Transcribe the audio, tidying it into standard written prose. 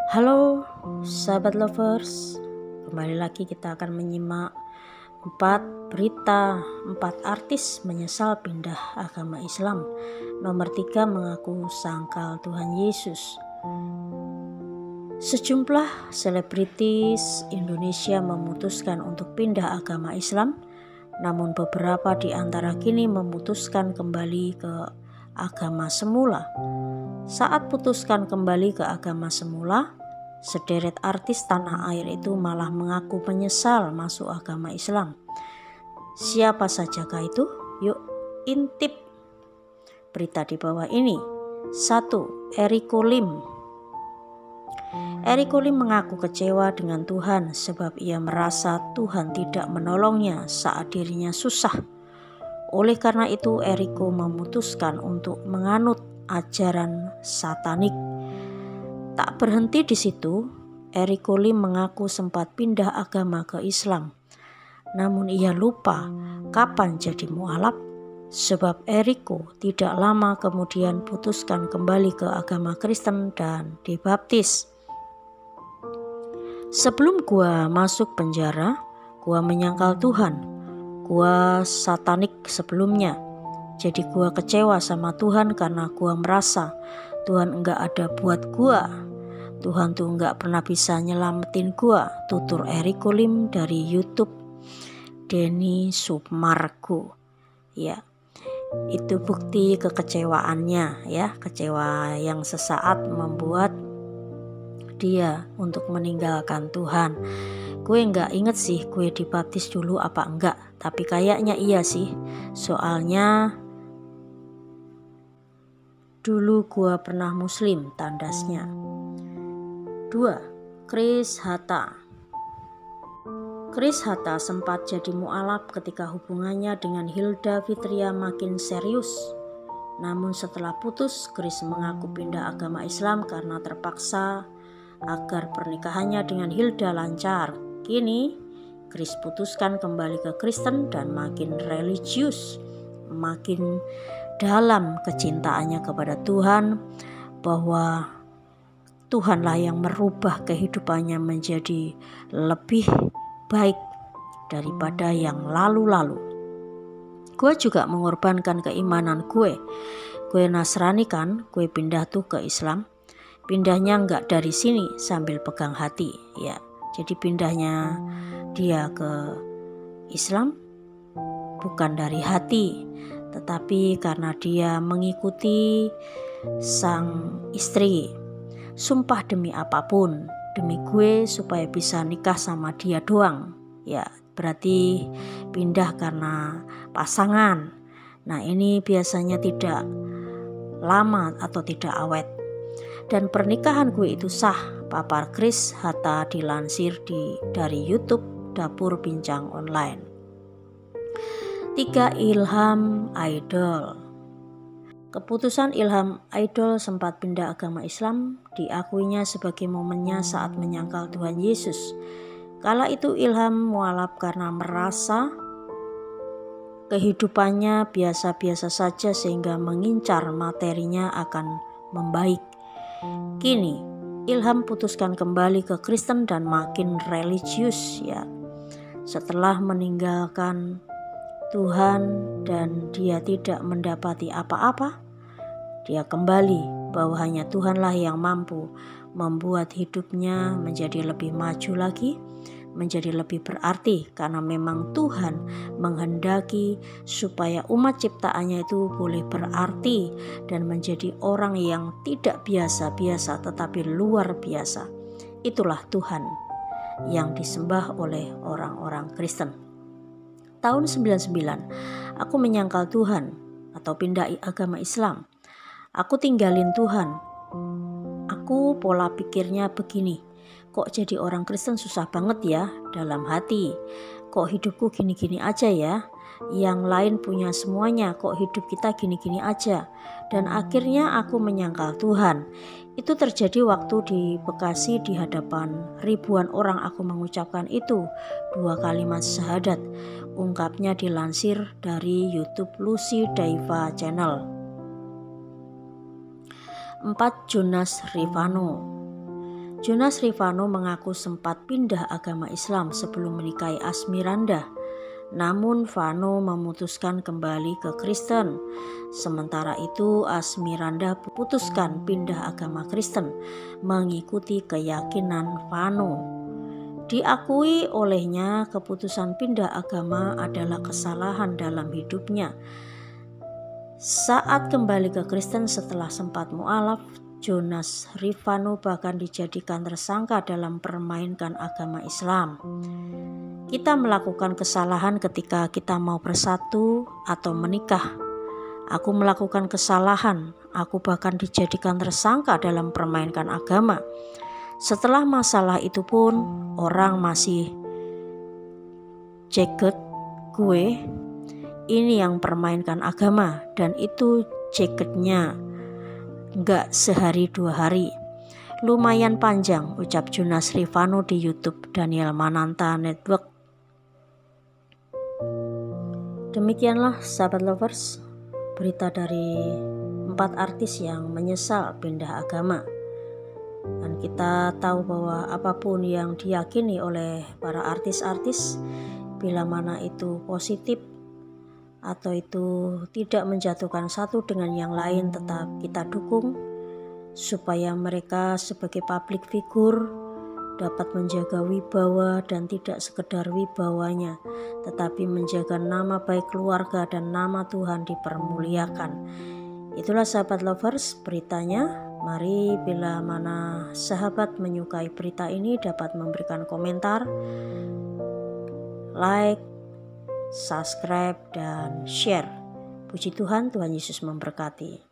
Halo sahabat lovers, kembali lagi kita akan menyimak 4 berita 4 artis menyesal pindah agama Islam. Nomor 3 mengaku sangkal Tuhan Yesus. Sejumlah selebritis Indonesia memutuskan untuk pindah agama Islam, namun beberapa di antara kini memutuskan kembali ke agama semula. Saat putuskan kembali ke agama semula, sederet artis tanah air itu malah mengaku menyesal masuk agama Islam. Siapa sajakah itu? Yuk intip berita di bawah ini. 1. Eriko Lim. Eriko Lim mengaku kecewa dengan Tuhan sebab ia merasa Tuhan tidak menolongnya saat dirinya susah. Oleh karena itu, Eriko memutuskan untuk menganut ajaran satanik. Tak berhenti di situ, Eriko Lim mengaku sempat pindah agama ke Islam. Namun ia lupa kapan jadi mualaf, sebab Eriko tidak lama kemudian putuskan kembali ke agama Kristen dan dibaptis. Sebelum gua masuk penjara, gua menyangkal Tuhan. Gua satanik sebelumnya. Jadi gua kecewa sama Tuhan karena gua merasa Tuhan enggak ada buat gua. Tuhan tuh enggak pernah bisa nyelamatin gua. Tutur Eriko Lim dari YouTube Denny Sumargo. Ya, itu bukti kekecewaannya ya. Kecewa yang sesaat membuat dia untuk meninggalkan Tuhan. Gue nggak inget sih gue dibaptis dulu apa enggak, tapi kayaknya iya sih. Soalnya dulu gue pernah muslim tandasnya. 2. Chris Hatta. Chris Hatta sempat jadi mualaf ketika hubungannya dengan Hilda Fitria makin serius. Namun setelah putus, Chris mengaku pindah agama Islam karena terpaksa agar pernikahannya dengan Hilda lancar. Kini, Chris putuskan kembali ke Kristen dan makin religius, makin dalam kecintaannya kepada Tuhan, bahwa Tuhanlah yang merubah kehidupannya menjadi lebih baik daripada yang lalu-lalu. Gue juga mengorbankan keimanan gue. Gue Nasrani kan, gue pindah tuh ke Islam. Pindahnya enggak dari sini sambil pegang hati ya. Jadi pindahnya dia ke Islam bukan dari hati, tetapi karena dia mengikuti sang istri. Sumpah demi apapun, demi gue supaya bisa nikah sama dia doang. Ya, berarti pindah karena pasangan. Nah, ini biasanya tidak lama atau tidak awet. Dan pernikahan gue itu sah, papar Chris Hatta dilansir dari YouTube Dapur Bincang Online. 3. Ilham Idol. Keputusan Ilham Idol sempat pindah agama Islam diakuinya sebagai momennya saat menyangkal Tuhan Yesus. Kala itu Ilham mualaf karena merasa kehidupannya biasa-biasa saja sehingga mengincar materinya akan membaik. Kini Ilham putuskan kembali ke Kristen dan makin religius ya. Setelah meninggalkan Tuhan dan dia tidak mendapati apa-apa, dia kembali bahwa hanya Tuhanlah yang mampu membuat hidupnya menjadi lebih maju lagi, menjadi lebih berarti, karena memang Tuhan menghendaki supaya umat ciptaannya itu boleh berarti dan menjadi orang yang tidak biasa-biasa tetapi luar biasa. Itulah Tuhan yang disembah oleh orang-orang Kristen. Tahun 99 aku menyangkal Tuhan atau pindah agama Islam. Aku tinggalin Tuhan. Aku pola pikirnya begini, kok jadi orang Kristen susah banget ya dalam hati. Kok hidupku gini-gini aja ya. Yang lain punya semuanya, kok hidup kita gini-gini aja. Dan akhirnya aku menyangkal Tuhan. Itu terjadi waktu di Bekasi di hadapan ribuan orang aku mengucapkan itu 2 kalimat syahadat. Ungkapnya dilansir dari YouTube Lucy Daiva Channel. 4. Jonas Rivano. Jonas Rifano mengaku sempat pindah agama Islam sebelum menikahi Asmiranda. Namun Vano memutuskan kembali ke Kristen. Sementara itu Asmiranda putuskan pindah agama Kristen mengikuti keyakinan Vano. Diakui olehnya keputusan pindah agama adalah kesalahan dalam hidupnya. Saat kembali ke Kristen setelah sempat mualaf, Jonas Rifano bahkan dijadikan tersangka dalam permainkan agama Islam. Kita melakukan kesalahan ketika kita mau bersatu atau menikah. Aku melakukan kesalahan, aku bahkan dijadikan tersangka dalam permainkan agama. Setelah masalah itu pun orang masih ceget gue ini yang permainkan agama, dan itu cegetnya nggak sehari 2 hari. Lumayan panjang, ucap Jonas Rifano di YouTube Daniel Mananta Network. Demikianlah sahabat lovers, berita dari 4 artis yang menyesal pindah agama. Dan kita tahu bahwa apapun yang diyakini oleh para artis-artis, bila mana itu positif atau itu tidak menjatuhkan satu dengan yang lain, tetap kita dukung supaya mereka sebagai public figure dapat menjaga wibawa dan tidak sekedar wibawanya, tetapi menjaga nama baik keluarga dan nama Tuhan dipermuliakan. Itulah sahabat lovers beritanya. Mari bila mana sahabat menyukai berita ini dapat memberikan komentar, like, subscribe, dan share. Puji Tuhan, Tuhan Yesus memberkati.